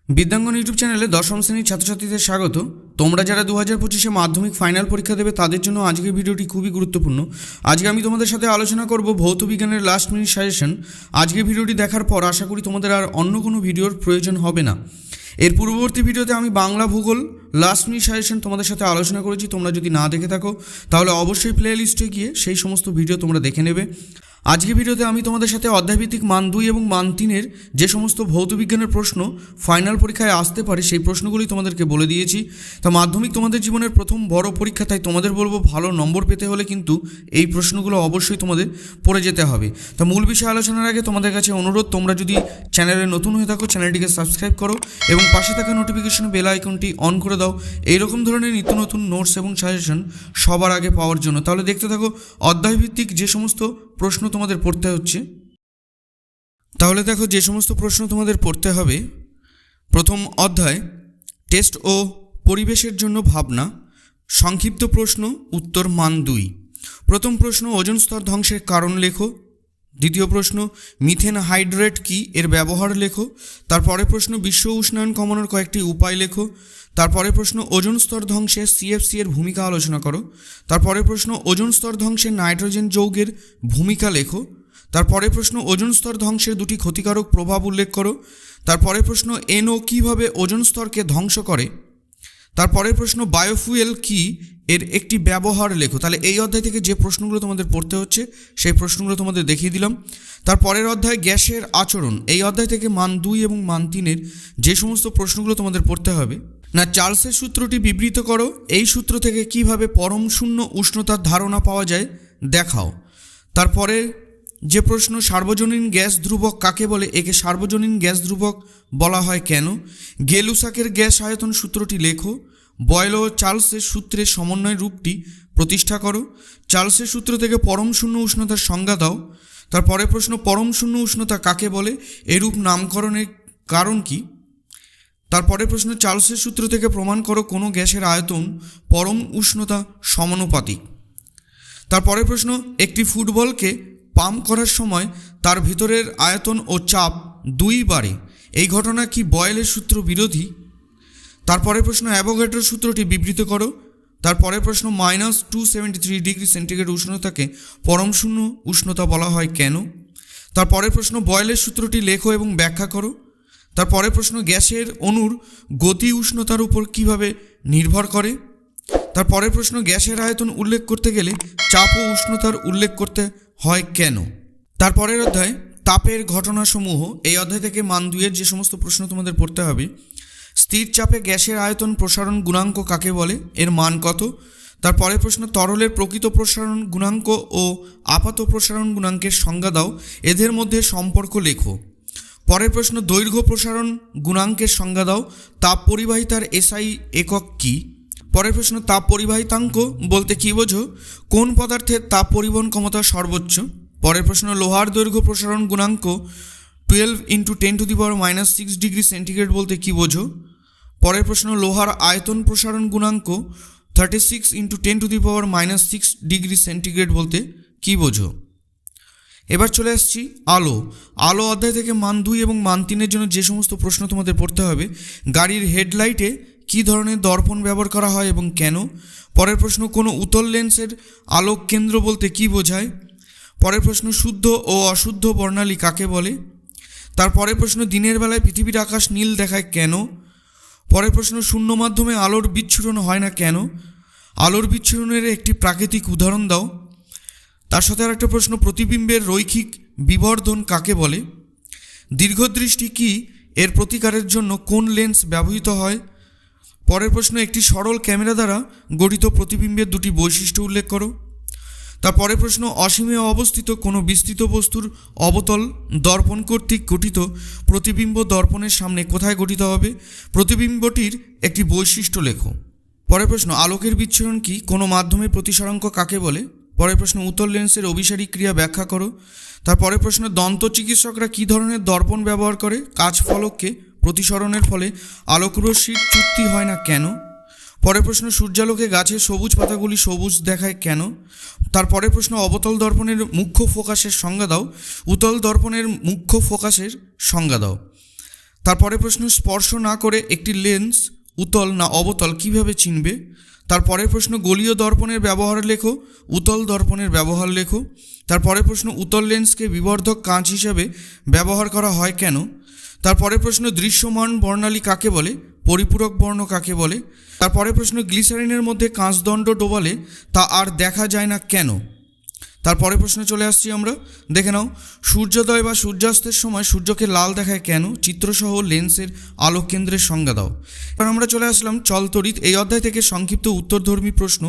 বিদ্যাঙ্গন YouTube চ্যানেলে দশম শ্রেণীর ছাত্রছাত্রীদের স্বাগত। তোমরা যারা 2025-এ মাধ্যমিক ফাইনাল পরীক্ষা দেবে তাদের জন্য আজকের ভিডিওটি খুবই গুরুত্বপূর্ণ। আজকে আমি তোমাদের সাথে আলোচনা করব ভৌত বিজ্ঞানের লাস্ট মিনিট সাজেশন। আজকের ভিডিওটি দেখার পর আশা করি তোমাদের আর অন্য কোনো ভিডিওর প্রয়োজন হবে না। এর পূর্ববর্তী ভিডিওতে আমি বাংলা ভূগোল লাস্ট মিনিট সাজেশন তোমাদের সাথে আলোচনা করেছি। তোমরা যদি না দেখে থাকো তাহলে অবশ্যই প্লে লিস্টে গিয়ে সেই সমস্ত ভিডিও তোমরা দেখে নেবে। আজকের ভিডিওতে আমি তোমাদের সাথে অধ্যায়ভিত্তিক মান 2 এবং মান 3-এর যে সমস্ত ভৌতবিজ্ঞানের প্রশ্ন ফাইনাল পরীক্ষায় আসতে পারে সেই প্রশ্নগুলি তোমাদেরকে বলে দিয়েছি। তা মাধ্যমিক তোমাদের জীবনের প্রথম বড় পরীক্ষা, তাই তোমাদের বলবো ভালো নম্বর পেতে হলে কিন্তু এই প্রশ্নগুলো অবশ্যই তোমাদের পড়ে যেতে হবে। তা মূল বিষয় আলোচনার আগে তোমাদের কাছে অনুরোধ, তোমরা যদি চ্যানেলে নতুন হয়ে থাকো চ্যানেলটিকে সাবস্ক্রাইব করো এবং পাশে থাকা নোটিফিকেশন বেল আইকনটি অন করে দাও এইরকম ধরনের নিত্য নতুন নোটস এবং সাজেশন সবার আগে পাওয়ার জন্য। তাহলে দেখতে থাকো অধ্যায়ভিত্তিক যে সমস্ত প্রশ্ন তোমাদের পড়তে হচ্ছে। তাহলে দেখো যে সমস্ত প্রশ্ন তোমাদের পড়তে হবে। প্রথম অধ্যায় টেস্ট ও পরিবেশের জন্য ভাবনা, সংক্ষিপ্ত প্রশ্ন, উত্তর মান 2। প্রথম প্রশ্ন ওজোন স্তর ধ্বংসের কারণ লেখো। দ্বিতীয় প্রশ্ন মিথেন হাইড্রেট কি, এর ব্যবহার লেখো। তারপরে প্রশ্ন বিশ্ব উষ্ণায়ন কমানোর কয়েকটি উপায় লেখো। তারপরে প্রশ্ন ওজোন স্তর ধ্বংসে সিএফসি এর ভূমিকা আলোচনা করো। তারপরে প্রশ্ন ওজোন স্তর ধ্বংসে নাইট্রোজেন যৌগের ভূমিকা লেখো। তারপরে প্রশ্ন ওজোন স্তর ধ্বংসের দুটি ক্ষতিকারক প্রভাব উল্লেখ করো। তারপরে প্রশ্ন এনও কীভাবে ওজোন স্তরকে ধ্বংস করে। তারপরে প্রশ্ন বায়োফুয়েল কি, এর একটি ব্যবহার লেখো। তাহলে এই অধ্যায় থেকে যে প্রশ্নগুলো তোমাদের পড়তে হচ্ছে সেই প্রশ্নগুলো তোমাদের দেখিয়ে দিলাম। তারপরের অধ্যায় গ্যাসের আচরণ, এই অধ্যায় থেকে মান 2 এবং মান 3-এর যে সমস্ত প্রশ্নগুলো তোমাদের পড়তে হবে না, চার্লসের সূত্রটি বিবৃত করো। এই সূত্র থেকে কিভাবে পরম শূন্য উষ্ণতার ধারণা পাওয়া যায় দেখাও। তারপরে যে প্রশ্ন সার্বজনীন গ্যাস ধ্রুবক কাকে বলে, একে সার্বজনীন গ্যাস ধ্রুবক বলা হয় কেন। গেলুসাকের গ্যাস আয়তন সূত্রটি লেখো। বয়েল ও চার্লসের সূত্রের সমন্বয় রূপটি প্রতিষ্ঠা করো। চার্লসের সূত্র থেকে পরম শূন্য উষ্ণতার সংজ্ঞা দাও। তারপরে প্রশ্ন পরম শূন্য উষ্ণতা কাকে বলে, এরূপ নামকরণের কারণ কি। তারপরে প্রশ্ন চার্লসের সূত্র থেকে প্রমাণ করো কোনো গ্যাসের আয়তন পরম উষ্ণতা সমানুপাতিক। তারপরে প্রশ্ন একটি ফুটবলকে পাম্প করার সময় তার ভিতরের আয়তন ও চাপ 2 বাড়ে, এই ঘটনা কি বয়েলের সূত্র বিরোধী। তারপরে প্রশ্ন অ্যাভোগাড্রোর সূত্রটি বিবৃত করো। তারপরে প্রশ্ন -273 ডিগ্রি সেন্টিগ্রেড উষ্ণতাকে পরম শূন্য উষ্ণতা বলা হয় কেন। তারপরে প্রশ্ন বয়েলের সূত্রটি লেখো এবং ব্যাখ্যা করো। তারপরে প্রশ্ন গ্যাসের অণুর গতি উষ্ণতার উপর কিভাবে নির্ভর করে। তারপরে প্রশ্ন গ্যাসের আয়তন উল্লেখ করতে গেলে চাপ ও উষ্ণতার উল্লেখ করতে হয় কেন। তারপরের অধ্যায় তাপের ঘটনাসমূহ, এই অধ্যায় থেকে মান 2-এর যে সমস্ত প্রশ্ন তোমাদের পড়তে হবে। স্থির চাপে গ্যাসের আয়তন প্রসারণ গুণাঙ্ক কাকে বলে, এর মান কত। তারপরে প্রশ্ন তরলের প্রকৃত প্রসারণ গুণাঙ্ক ও আপাত প্রসারণ গুণাঙ্কের সংজ্ঞা দাও, এদের মধ্যে সম্পর্ক লেখো। পরের প্রশ্ন দৈর্ঘ্য প্রসারণ গুণাঙ্কের সংজ্ঞা দাও। তাপ পরিবাহিতার এসআই একক কী। পরের প্রশ্ন তাপ পরিবাহিতাঙ্ক বলতে কী বোঝো, কোন পদার্থের তাপ পরিবহন ক্ষমতা সর্বোচ্চ। পরের প্রশ্ন লোহার দৈর্ঘ্য প্রসারণ গুণাঙ্ক 12 × 10⁻⁻6 ডিগ্রি সেন্টিগ্রেড বলতে কী বোঝো। পরের প্রশ্ন লোহার আয়তন প্রসারণ গুণাঙ্ক 36 × 10⁻⁻6 ডিগ্রি সেন্টিগ্রেড বলতে কী বোঝো। এবার চলে আসছি আলো অধ্যায় থেকে মান 2 এবং মান 3-এর জন্য যে সমস্ত প্রশ্ন তোমাদের পড়তে হবে। গাড়ির হেডলাইটে কী ধরনের দর্পণ ব্যবহার করা হয় এবং কেন। পরের প্রশ্ন কোনো উত্তল লেন্সের আলোক কেন্দ্র বলতে কী বোঝায়। পরের প্রশ্ন শুদ্ধ ও অশুদ্ধ বর্ণালী কাকে বলে। তারপরের প্রশ্ন দিনের বেলায় পৃথিবীর আকাশ নীল দেখায় কেন। পরের প্রশ্ন শূন্য মাধ্যমে আলোর বিচ্ছুরণ হয় না কেন। আলোর বিচ্ছুরণের একটি প্রাকৃতিক উদাহরণ দাও। তার সাথে আরেকটা প্রশ্ন প্রতিবিম্বের রৈখিক বিবর্ধন কাকে বলে। দীর্ঘদৃষ্টি কি, এর প্রতিকারের জন্য কোন লেন্স ব্যবহৃত হয়। পরের প্রশ্ন একটি সরল ক্যামেরা দ্বারা গঠিত প্রতিবিম্বের দুটি বৈশিষ্ট্য উল্লেখ করো। তারপরে প্রশ্ন অসীমে অবস্থিত কোনো বিস্তৃত বস্তুর অবতল দর্পণ কর্তৃক গঠিত প্রতিবিম্ব দর্পণের সামনে কোথায় গঠিত হবে, প্রতিবিম্বটির একটি বৈশিষ্ট্য লেখো। পরের প্রশ্ন আলোকের বিচ্ছুরণ কি, কোনো মাধ্যমে প্রতিসরাঙ্ক কাকে বলে। পরের প্রশ্ন উত্তল লেন্সের অভিসারী ক্রিয়া ব্যাখ্যা করো। তারপরে প্রশ্ন দন্ত চিকিৎসকরা কী ধরনের দর্পণ ব্যবহার করে কাচ ফলককে প্রতিসরণের ফলে আলোকরশ্মির চ্যুতি হয় না কেন। পরের প্রশ্ন, সূর্যালোকে গাছের সবুজ পাতাগুলি সবুজ দেখায় কেন? তারপরের প্রশ্ন, অবতল দর্পণের মুখ্য ফোকাসের সংজ্ঞা দাও। উত্তল দর্পণের মুখ্য ফোকাসের সংজ্ঞা দাও। তারপরের প্রশ্ন, স্পর্শ না করে একটি লেন্স উতল না অবতল কিভাবে চিনবে? তারপরের প্রশ্ন, গোলীয় দর্পণের ব্যবহার লেখো। উতল দর্পণের ব্যবহার লেখো। তারপরের প্রশ্ন, উতল লেন্সকে বিবর্ধক কাঁচ হিসাবে ব্যবহার করা হয় কেন? তারপরের প্রশ্ন, দৃশ্যমান বর্ণালী কাকে বলে? পরিপূরক বর্ণ কাকে বলে? তারপরের প্রশ্ন, গ্লিসারিনের মধ্যে কাঁচদণ্ড ডোবালে তা আর দেখা যায় না কেন? তারপরের প্রশ্নে চলে আসছি আমরা, দেখে নাও। সূর্যোদয় বা সূর্যাস্তের সময় সূর্যকে লাল দেখায় কেন? চিত্রসহ লেন্সের আলোক কেন্দ্রের সংজ্ঞা দাও। এবার আমরা চলে আসলাম চলতড়িৎ। এই অধ্যায় থেকে সংক্ষিপ্ত উত্তরধর্মী প্রশ্ন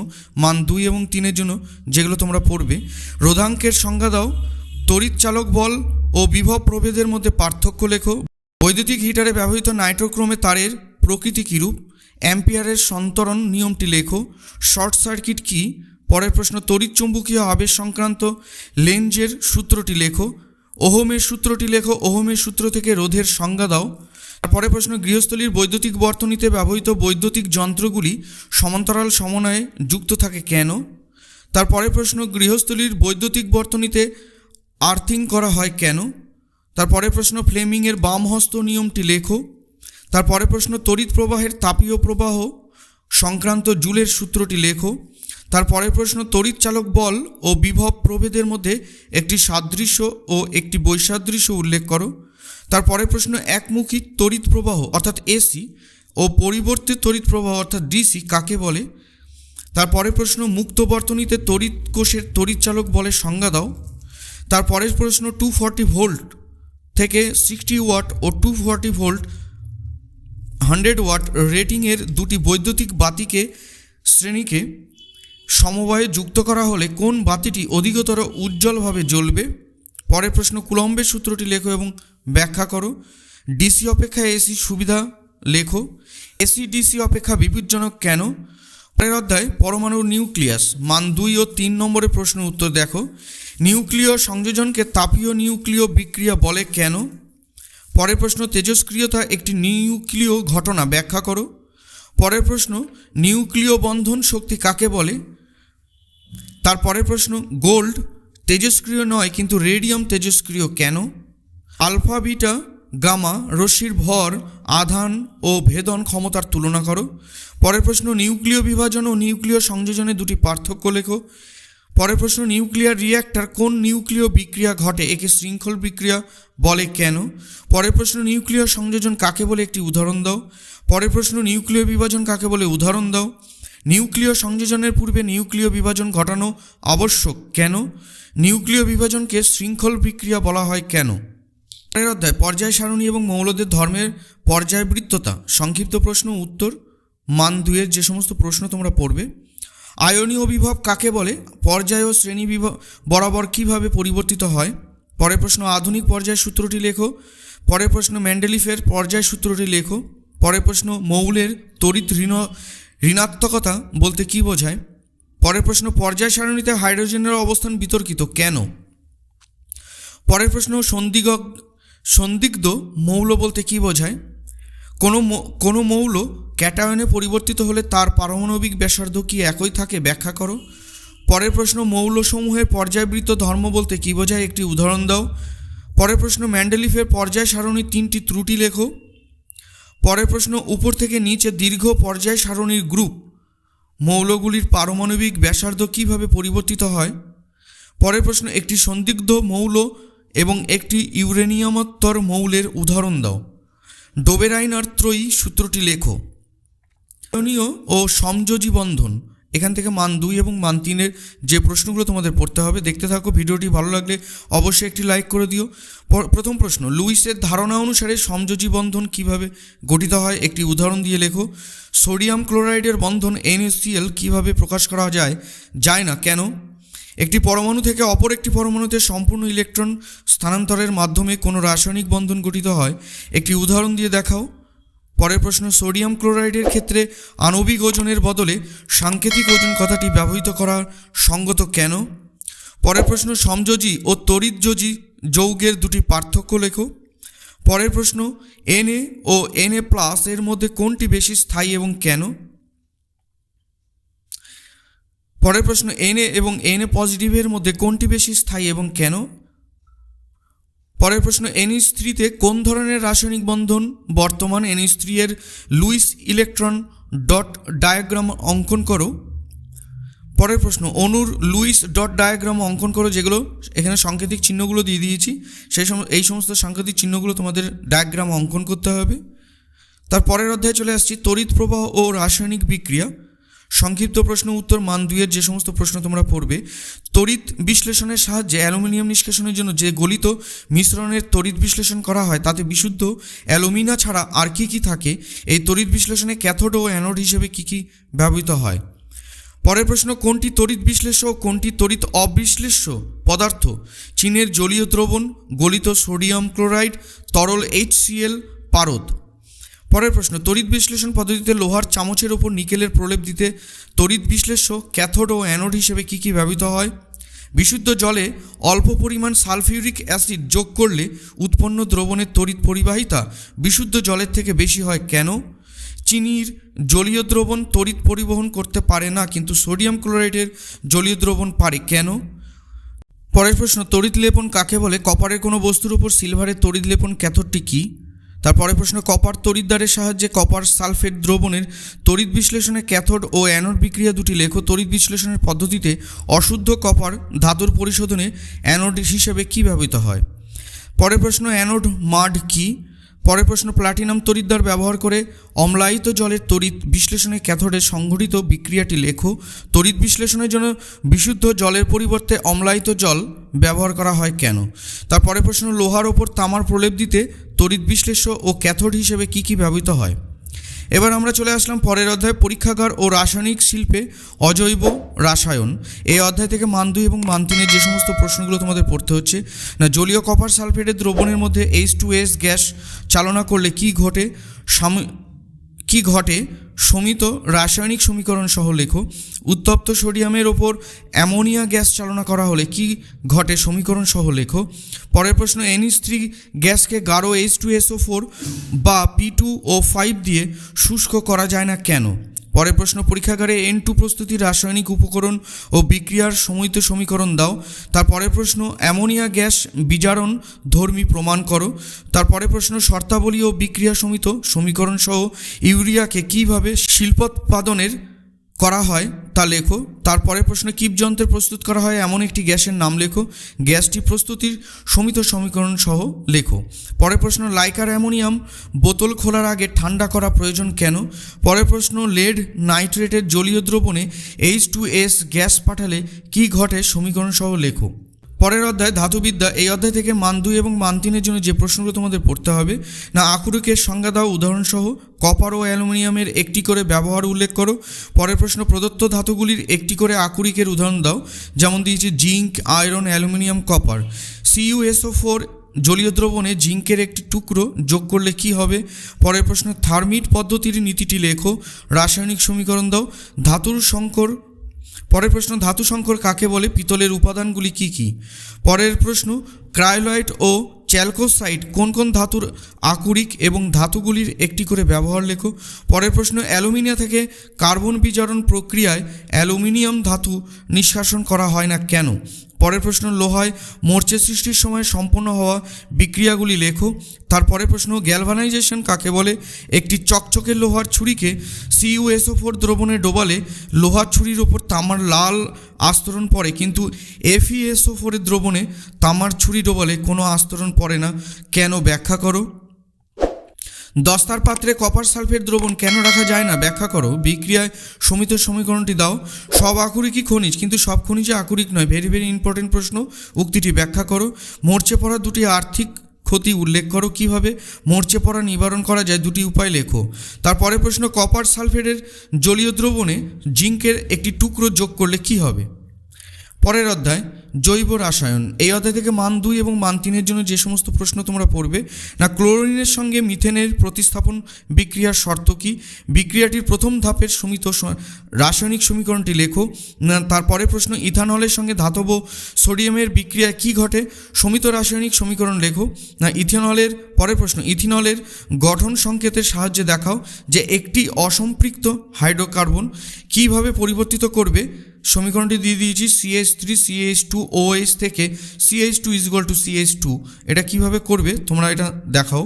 মান 2 এবং 3-এর জন্য যেগুলো তোমরা পড়বে। রোধাঙ্কের সংজ্ঞা দাও। তড়িৎ চালক বল ও বিভব প্রভেদের মধ্যে পার্থক্য লেখো। বৈদ্যুতিক হিটারে ব্যবহৃত নাইট্রোক্রোমে তারের প্রকৃতি কীরূপ? অ্যাম্পিয়ারের সন্তরণ নিয়মটি লেখো। শর্ট সার্কিট কী? পরের প্রশ্ন, তড়িৎ চুম্বকীয় আবেশ সংক্রান্ত লেঞ্জের সূত্রটি লেখো। ওহমের সূত্রটি লেখো। ওহমের সূত্র থেকে রোধের সংজ্ঞা দাও। তারপরে প্রশ্ন, গৃহস্থলীর বৈদ্যুতিক বর্তনীতে ব্যবহৃত বৈদ্যুতিক যন্ত্রগুলি সমান্তরাল সমন্বয়ে যুক্ত থাকে কেন? তারপরে প্রশ্ন, গৃহস্থলীর বৈদ্যুতিক বর্তনীতে আর্থিং করা হয় কেন? তারপরে প্রশ্ন, ফ্লেমিংয়ের বামহস্ত নিয়মটি লেখো। তারপরে প্রশ্ন, তড়িৎ প্রবাহের তাপীয় প্রবাহ সংক্রান্ত জুলের সূত্রটি লেখো। তারপরের প্রশ্ন, তড়িৎ চালক বল ও বিভব প্রভেদের মধ্যে একটি সাদৃশ্য ও একটি বৈসাদৃশ্য উল্লেখ করো। তারপরের প্রশ্ন, একমুখী তড়িৎ প্রবাহ অর্থাৎ এসি ও পরিবর্তিত তড়িৎ প্রবাহ অর্থাৎ ডিসি কাকে বলে? তারপরের প্রশ্ন, মুক্ত বর্তনীতে তড়িৎ কোষের তড়িৎ চালক বলের সংজ্ঞা দাও। তারপরের প্রশ্ন, 240 ভোল্ট থেকে 60 ওয়াট ও 240 ভোল্ট 100 ওয়াট রেটিংয়ের দুটি বৈদ্যুতিক বাতিকে শ্রেণীকে সমবায়ে যুক্ত করা হলে কোন বাতিটি অধিকতর উজ্জ্বলভাবে জ্বলবে? পরের প্রশ্ন, কুলম্বের সূত্রটি লেখো এবং ব্যাখ্যা করো। ডিসি অপেক্ষা এসি সুবিধা লেখো। এসি ডিসি অপেক্ষা বিপজ্জনক কেন? পরের অধ্যায় পরমাণুর নিউক্লিয়াস মান 2 ও 3 নম্বরের প্রশ্ন উত্তর দেখো। নিউক্লিয় সংযোজনকে তাপীয় নিউক্লিয় বিক্রিয়া বলে কেন? পরের প্রশ্ন, তেজস্ক্রিয়তা একটি নিউক্লিয় ঘটনা ব্যাখ্যা করো। পরের প্রশ্ন, নিউক্লিয় বন্ধন শক্তি কাকে বলে? তারপরের প্রশ্ন, গোল্ড তেজস্ক্রিয় নয় কিন্তু রেডিয়াম তেজস্ক্রিয় কেন? আলফা বিটা গামা রশ্মির ভর আধান ও ভেদন ক্ষমতার তুলনা করো। পরের প্রশ্ন, নিউক্লিয় বিভাজন ও নিউক্লিয় সংযোজনে দুটি পার্থক্য লেখো। পরের প্রশ্ন, নিউক্লিয়ার রিঅ্যাক্টর কোন নিউক্লিয় বিক্রিয়া ঘটে একে শৃঙ্খল বিক্রিয়া বলে কেন? পরের প্রশ্ন, নিউক্লিয় সংযোজন কাকে বলে একটি উদাহরণ দাও। পরের প্রশ্ন, নিউক্লিয় বিভাজন কাকে বলে উদাহরণ দাও। নিউক্লিয় সংযোজনের পূর্বে নিউক্লিয় বিভাজন ঘটানো আবশ্যক কেন? নিউক্লিয় বিভাজনকে শৃঙ্খল বিক্রিয়া বলা হয় কেন? পরের অধ্যায় পর্যায় সারণী এবং মৌলদের ধর্মের পর্যায়বৃত্ততা সংক্ষিপ্ত প্রশ্ন উত্তর মান 2-এর যে সমস্ত প্রশ্ন তোমরা পড়বে। আয়নীয় বিভব কাকে বলে? পর্যায় ও শ্রেণী বিভব বরাবর কিভাবে পরিবর্তিত হয়? পরের প্রশ্ন, আধুনিক পর্যায় সূত্রটি লেখো। পরের প্রশ্ন, মেন্ডেলিফের পর্যায় সূত্রটি লেখো। পরের প্রশ্ন, মৌলের তড়িৎ ঋণাত্মকতা বলতে কী বোঝায়? পরের প্রশ্ন, পর্যায় সারণীতে হাইড্রোজেনের অবস্থান বিতর্কিত কেন? পরের প্রশ্ন, সন্দিগ্ধ মৌল বলতে কী বোঝায়? কোনো মৌল ক্যাটায়নে পরিবর্তিত হলে তার পারমাণবিক ব্যাসার্ধ কি একই থাকে ব্যাখ্যা করো। পরের প্রশ্ন, মৌলসমূহের পর্যায়বৃত্ত ধর্ম বলতে কী বোঝায় একটি উদাহরণ দাও। পরের প্রশ্ন, মেন্ডেলিফের পর্যায় সারণীর 3টি ত্রুটি লেখো। পরের প্রশ্ন, উপর থেকে নিচে দীর্ঘ পর্যায় সারণীর গ্রুপ মৌলগুলির পারমাণবিক ব্যাসার্ধ কীভাবে পরিবর্তিত হয়? পরের প্রশ্ন, একটি সন্দিগ্ধ মৌল এবং একটি ইউরেনিয়ামোত্তর মৌলের উদাহরণ দাও। ডোবেরাইনার ত্রয়ী সূত্রটি লেখো। আয়নীয় ও সমযোজী বন্ধন এখান থেকে মান 2 এবং মান 3-এর যে প্রশ্নগুলো তোমাদের পড়তে হবে দেখতে থাকো। ভিডিওটি ভালো লাগলে অবশ্যই একটি লাইক করে দিও। প্রথম প্রশ্ন, লুইসের ধারণা অনুসারে সমযোজী বন্ধন কিভাবে গঠিত হয় একটি উদাহরণ দিয়ে লেখো। সোডিয়াম ক্লোরাইডের বন্ধন NaCl কিভাবে প্রকাশ করা যায় না কেন? একটি পরমাণু থেকে অপর একটি পরমাণুতে সম্পূর্ণ ইলেকট্রন স্থানান্তরের মাধ্যমে কোনো রাসায়নিক বন্ধন গঠিত হয় একটি উদাহরণ দিয়ে দেখাও। পরের প্রশ্ন, সোডিয়াম ক্লোরাইডের ক্ষেত্রে আণবিক ওজনের বদলে সাংকেতিক ওজন কথাটি ব্যবহৃত করা সঙ্গত কেন? পরের প্রশ্ন, সমযোজী ও তড়িৎযোজী যৌগের দুটি পার্থক্য লেখো। পরের প্রশ্ন, Na ও Na+ এর মধ্যে কোনটি বেশি স্থায়ী এবং কেন? পরের প্রশ্ন, Na এবং Na পজিটিভের মধ্যে কোনটি বেশি স্থায়ী এবং কেন? পরের প্রশ্ন, NH3-তে কোন ধরনের রাসায়নিক বন্ধন বর্তমান? NH3 এর লুইস ইলেকট্রন ডট ডায়াগ্রাম অঙ্কন করো। পরের প্রশ্ন, অণুর লুইস ডট ডায়াগ্রাম অঙ্কন করো, যেগুলো এখানে সাংকেতিক চিহ্নগুলো দিয়ে দিয়েছি, এই সমস্ত সাংকেতিক চিহ্নগুলো তোমাদের ডায়াগ্রাম অঙ্কন করতে হবে। তার পরের অধ্যায়ে চলে আসছি, তড়িৎ প্রবাহ ও রাসায়নিক বিক্রিয়া। সংক্ষিপ্ত প্রশ্ন উত্তর মান 2-এর যে সমস্ত প্রশ্ন তোমরা পড়বে। তড়িৎ বিশ্লেষণের সাহায্যে অ্যালুমিনিয়াম নিষ্কাশনের জন্য যে গলিত মিশ্রণের তড়িৎ বিশ্লেষণ করা হয় তাতে বিশুদ্ধ অ্যালুমিনা ছাড়া আর কি থাকে? এই তড়িৎ বিশ্লেষণে ক্যাথোড ও অ্যানোড হিসেবে কি ব্যবহৃত হয়? পরের প্রশ্ন, কোনটি তড়িৎ বিশ্লেষ্য ও কোনটি তড়িৎ অবিশ্লেষ্য পদার্থ? চীনের জলীয় দ্রবণ, গলিত সোডিয়াম ক্লোরাইড, তরল HCl, পারদ। পরের প্রশ্ন, তড়িৎ বিশ্লেষণ পদ্ধতিতে লোহার চামচের ওপর নিকেলের প্রলেপ দিতে তড়িৎ বিশ্লেষ্য, ক্যাথোড ও অ্যানোড হিসেবে কি ব্যবহৃত হয়? বিশুদ্ধ জলে অল্প পরিমাণ সালফিউরিক অ্যাসিড যোগ করলে উৎপন্ন দ্রবণের তড়িৎ পরিবাহিতা বিশুদ্ধ জলের থেকে বেশি হয় কেন? চিনির জলীয় দ্রবণ তড়িৎ পরিবহন করতে পারে না, কিন্তু সোডিয়াম ক্লোরাইডের জলীয় দ্রবণ পারে কেন? পরের প্রশ্ন, তড়িৎ লেপন কাকে বলে? কপারের কোনো বস্তুর উপর সিলভারের তড়িৎ লেপন ক্যাথোডটি কী? তারপরের প্রশ্ন, কপার তড়িৎদ্বারের সাহায্যে কপার সালফেট দ্রবণের তড়িৎ বিশ্লেষণে ক্যাথোড ও অ্যানোড বিক্রিয়া দুটি লেখো। তড়িৎ বিশ্লেষণের পদ্ধতিতে অশুদ্ধ কপার ধাতুর পরিশোধনে অ্যানোড হিসেবে কী ব্যবহৃত হয়? পরের প্রশ্ন, অ্যানোড মাড কী? পরের প্রশ্ন, প্লাটিনাম তড়িৎদ্বার ব্যবহার করে অম্লায়িত জলের তড়িৎ বিশ্লেষণে ক্যাথোডের সংঘটিত বিক্রিয়াটি লেখো। তড়িৎ বিশ্লেষণের জন্য বিশুদ্ধ জলের পরিবর্তে অম্লায়িত জল ব্যবহার করা হয় কেন? তারপরে প্রশ্ন, লোহার ওপর তামার প্রলেপ দিতে তড়িৎ বিশ্লেষ্য ও ক্যাথোড হিসেবে কি ব্যবহৃত হয়? এবার আমরা চলে আসলাম পরের অধ্যায়, পরীক্ষাগার ও রাসায়নিক শিল্পে অজৈব রাসায়ন। এই অধ্যায় থেকে মান 2 এবং মান 3-এর যে সমস্ত প্রশ্নগুলো তোমাদের পড়তে হচ্ছে না, জলীয় কপার সালফেটের দ্রবণের মধ্যে H2S গ্যাস চালনা করলে কি ঘটে সমিত রাসায়নিক সমীকরণ সহ লেখো। উত্তপ্ত সোডিয়ামের ওপর অ্যামোনিয়া গ্যাস চালনা করা হলে কি ঘটে সমীকরণ সহ লেখো। পরের প্রশ্ন, NH3 গ্যাসকে গাঢ় H2SO4 বা P2O5 দিয়ে শুষ্ক করা যায় না কেন? পরের প্রশ্ন, পরীক্ষাগারে N2 প্রস্তুতির রাসায়নিক উপকরণ ও বিক্রিয়ার সমন্বিত সমীকরণ দাও। তারপরের প্রশ্ন, অ্যামোনিয়া গ্যাস বিজারণ ধর্মী প্রমাণ করো। তারপরের প্রশ্ন, শর্তাবলী ও বিক্রিয়া সমিত সমীকরণ সহ ইউরিয়াকে কীভাবে শিল্পোৎপাদনের করা হয় তা লেখো। তারপরে প্রশ্ন, কিপযন্ত্রে প্রস্তুত করা হয় এমন একটি গ্যাসের নাম লেখো। গ্যাসটি প্রস্তুতির সমিত সমীকরণ সহ লেখো। পরের প্রশ্ন, লাইকার অ্যামোনিয়াম বোতল খোলার আগে ঠান্ডা করা প্রয়োজন কেন? পরের প্রশ্ন, লেড নাইট্রেটের জলীয় দ্রবণে H2S গ্যাস পাঠালে কি ঘটে সমীকরণ সহ লেখো। পরের অধ্যায় ধাতুবিদ্যা। এই অধ্যায় থেকে মান 2 এবং মান 3-এর জন্য যে প্রশ্নগুলো তোমাদের পড়তে হবে না, আকরিকের সংজ্ঞা দাও উদাহরণসহ। কপার ও অ্যালুমিনিয়ামের একটি করে ব্যবহার উল্লেখ করো। পরের প্রশ্ন, প্রদত্ত ধাতুগুলির একটি করে আকরিকের উদাহরণ দাও, যেমন দিয়েছে zinc, iron, aluminium, copper. CuSO4 জলীয় দ্রবণে জিঙ্কের একটি টুকরো যোগ করলে কি হবে? পরের প্রশ্ন, থার্মিট পদ্ধতির নীতিটি লেখো। রাসায়নিক সমীকরণ দাও। ধাতুর সংকর। পরের প্রশ্ন, ধাতু সংকর কাকে বলে? পিতলের উপাদানগুলি কি কি? পরের প্রশ্ন, ক্রায়োলাইট ও চ্যালকোসাইট কোন কোন ধাতুর আকরিক এবং ধাতুগুলির একটি করে ব্যবহার লেখো। পরের প্রশ্ন, অ্যালুমিনিয়া থেকে কার্বন বিজারণ প্রক্রিয়ায় অ্যালুমিনিয়াম ধাতু নিষ্কাশন করা হয় না কেন? পরের প্রশ্ন, লোহায় মরচে সৃষ্টির সময় সম্পন্ন হওয়া বিক্রিয়াগুলি লেখো। তারপরের প্রশ্ন, গ্যালভানাইজেশন কাকে বলে? একটি চকচকে লোহার ছুরিকে CuSO4 দ্রবণে ডোবালে লোহার ছুরির ওপর তামার লাল আস্তরণ পড়ে, কিন্তু FeSO4 দ্রবণে তামার ছুরি ডোবালে কোনো আস্তরণ পড়ে না কেন? ব্যাখ্যা করো। দস্তার পাত্রে কপার সালফেট দ্রবণ কেন রাখা যায় না? ব্যাখ্যা করো। বিক্রিয়ায় সমিত সমীকরণটি দাও। সব আকরিকই খনিজ, কিন্তু সব খনিজে আকরিক নয়। ভেরি ভেরি ইম্পর্টেন্ট প্রশ্ন, উক্তিটি ব্যাখ্যা করো। মরচে পড়া দুটি আর্থিক ক্ষতি উল্লেখ করো। কিভাবে মরচে পড়া নিবারণ করা যায় দুটি উপায় লেখো। তারপরে প্রশ্ন, কপার সালফেটের জলীয় দ্রবণে জিঙ্কের একটি টুকরো যোগ করলে কি হবে? পরের অধ্যায়, জৈব রাসায়ন। এই অধ্যায় থেকে মান 2 এবং মান 3-এর জন্য যে সমস্ত প্রশ্ন তোমরা পড়বে না, ক্লোরিনের সঙ্গে মিথেনের প্রতিস্থাপন বিক্রিয়ার শর্ত কী? বিক্রিয়াটির প্রথম ধাপের সমিত রাসায়নিক সমীকরণটি লেখো। তারপরে প্রশ্ন, ইথানলের সঙ্গে ধাতব সোডিয়ামের বিক্রিয়ায় কি ঘটে? সমিত রাসায়নিক সমীকরণ লেখো। না, ইথেনলের পরের প্রশ্ন, ইথিনলের গঠন সংকেতের সাহায্যে দেখাও যে একটি অসম্পৃক্ত হাইড্রোকার্বন কিভাবে পরিবর্তিত করবে সমীকরণটি দিয়ে দিয়েছি CH3 CH2 OH থেকে CH2 = CH2। এটা কিভাবে করবে তোমরা এটা দেখাও।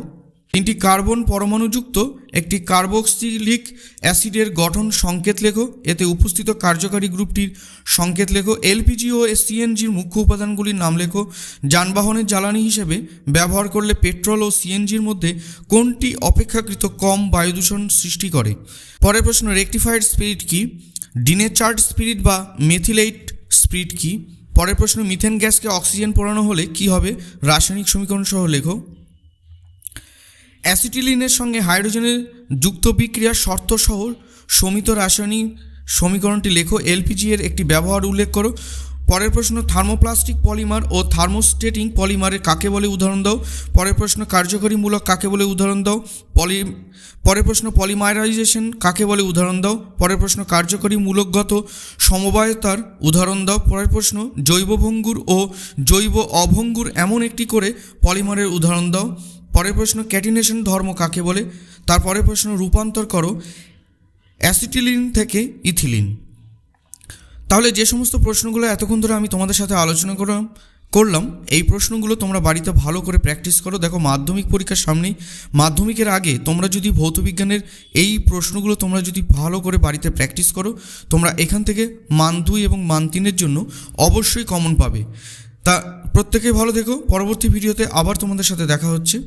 তিনটি কার্বন পরমাণুযুক্ত একটি কার্বক্সিলিক অ্যাসিডের গঠন সংকেত লেখো। এতে উপস্থিত কার্যকারী গ্রুপটির সংকেত লেখো। LPG ও CNGর মুখ্য উপাদানগুলির নাম লেখো। যানবাহনের জ্বালানি হিসেবে ব্যবহার করলে পেট্রোল ও CNGর মধ্যে কোনটি অপেক্ষাকৃত কম বায়ুদূষণ সৃষ্টি করে? পরের প্রশ্ন, রেকটিফাইড স্পিরিট কি? ডিনেচার্ড স্পিরিট বা মেথিলেট স্পিরিট কি? পরের প্রশ্ন, মিথেন গ্যাসকে অক্সিজেন পোড়ানো হলে কি হবে? রাসায়নিক সমীকরণ সহ লেখো। অ্যাসিটিলিনের সঙ্গে হাইড্রোজেনের যুক্ত বিক্রিয়ার শর্ত সহ সমিত রাসায়নিক সমীকরণটি লেখো। LPG এর একটি ব্যবহার উল্লেখ করো। পরের প্রশ্ন, থার্মোপ্লাস্টিক পলিমার ও থার্মোস্টেটিং পলিমারের কাকে বলে উদাহরণ দাও। পরের প্রশ্ন, কার্যকরী মূলক কাকে বলে উদাহরণ দাও। পরের প্রশ্ন, পলিমারাইজেশন কাকে বলে উদাহরণ দাও। পরের প্রশ্ন, কার্যকরী মূলকগত সমবায়তার উদাহরণ দাও। পরের প্রশ্ন, জৈব ভঙ্গুর ও জৈব অভঙ্গুর এমন একটি করে পলিমারের উদাহরণ দাও। পরের প্রশ্ন, ক্যাটিনেশন ধর্ম কাকে বলে? তারপরের প্রশ্ন, রূপান্তর করো অ্যাসিটিলিন থেকে ইথিলিন। তাহলে যে সমস্ত প্রশ্নগুলো এতক্ষণ ধরে আমি তোমাদের সাথে আলোচনা করলাম, এই প্রশ্নগুলো তোমরা বাড়িতে ভালো করে প্র্যাকটিস করো। দেখো, মাধ্যমিক পরীক্ষার সামনেই, মাধ্যমিকের আগে তোমরা যদি ভৌতবিজ্ঞানের এই প্রশ্নগুলো তোমরা যদি ভালো করে বাড়িতে প্র্যাকটিস করো, তোমরা এখান থেকে মান 2 এবং মান 3-এর জন্য অবশ্যই কমন পাবে। তা প্রত্যেকেই ভালো দেখো। পরবর্তী ভিডিওতে আবার তোমাদের সাথে দেখা হচ্ছে।